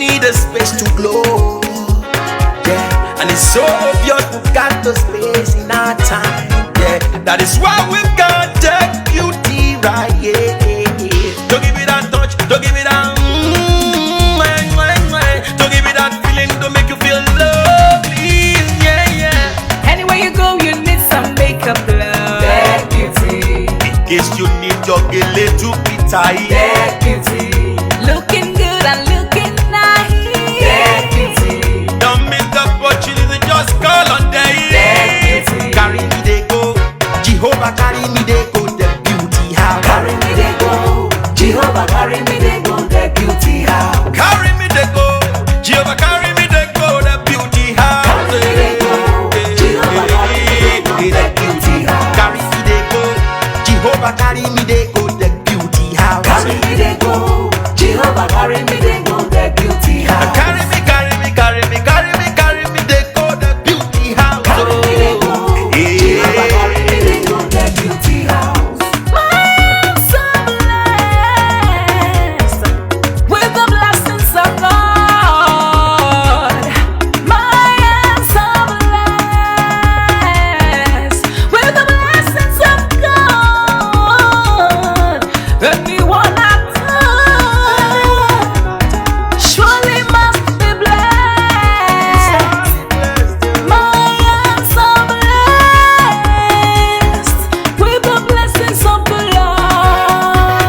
need a space to glow. Yeah, and it's so obvious we've got the space in our time. Yeah, that is why we've got that beauty right. Yeah, don't give it that touch, don't give it that don't give it that feeling, don't make you feel lovely. Yeah, yeah. Anywhere you go, you need some makeup, love. That beauty. In case you need your gele to be tight. That beauty. Looking good and looking nice. That beauty. Don't miss the opportunity, just call on day. That beauty. Carry me they go, Jehovah carry me they go, the beauty house. Carry me they go, Jehovah carry me they go, the beauty house. Carry me they go, Jehovah carry me they go, the beauty house. Carry me they go, Jehovah carry me they go, the beauty house. Carry me they go, Jehovah carry me they go, the beauty house. Carry me they go, Jehovah carry me they go, the beauty house. Carry me, carry me, carry me, carry me, carry me they go, the beauty house. Carry me they go, Jehovah carry me they go, the beauty house. My so blessed with the blessings of God. My so blessed with the blessings of God. Anyone I touch surely must be blessed. My so blessed with the blessings of the Lord.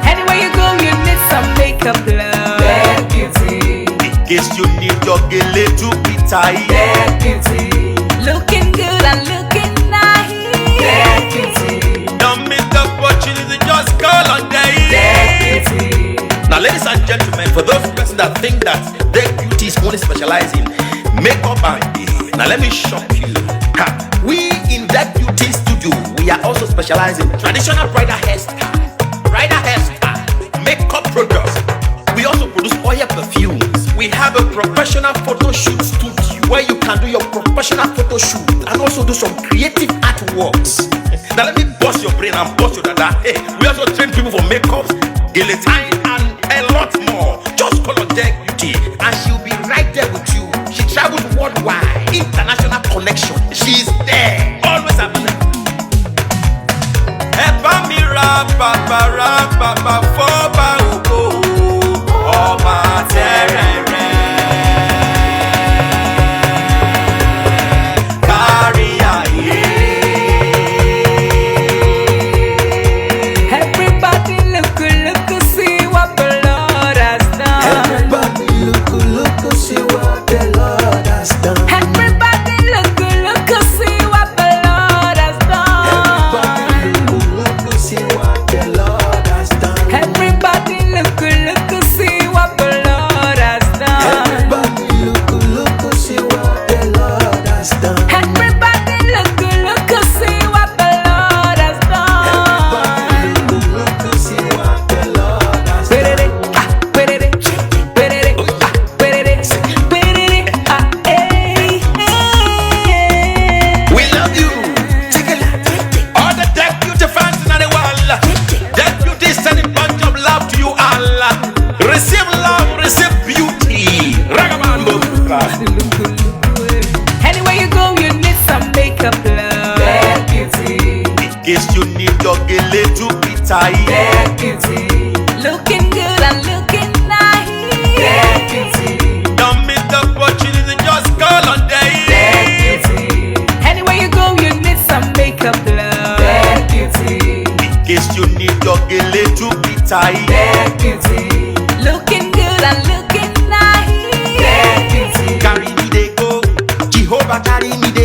Anywhere you go, you need some makeup, love. That beauty. In case you need your gele to be tight. That beauty. Looking good and looking nice. That beauty. Don't miss the opportunity, just call on day. That beauty. Now, ladies and gentlemen, for those persons that think that their beauty is only specialized in makeup and now let me shock you. We in that beauty studio, we are also specialized in traditional bridal hairstyle, makeup products. We also produce oil perfumes. We have a professional photo shoot studio where you can do your professional photo shoot and also do some creative artworks. Now let me bust your brain and bust your dada. Hey, we also train people for makeups, guillotine, and a lot more. Just call on Deck Beauty and she'll be right there with you. She travels worldwide, international connection. She's there, always available. Epa mi ra papa foba ogo ọba terere kárí ayé. Everybody look, see what the Lord has done. Everybody look, see what the Lord has done. Everybody look, see what the Lord has done. Everybody look, see what the Lord has done. Everybody look, see what the Lord has done. Everybody look, see what the Lord has done. Everybody look, see what the Lord has done. Look, see what the Lord has done. We love you. All the Deck Beauty fans in the world. Deck Beauty is sending bunch of love to you all. Receive love, receive beauty. Ragamambo. Anywhere you go, you need some makeup, love. That beauty. In case you need your gele to be tight. That beauty. Looking good and looking nice. That beauty. Don't miss the opportunity, just call on day. That beauty. Anywhere you go, you need some makeup, love. That beauty. In case you need your gele to be tight. That beauty. Looking good and looking nice. That beauty. Carry me they go, Jehovah carry me they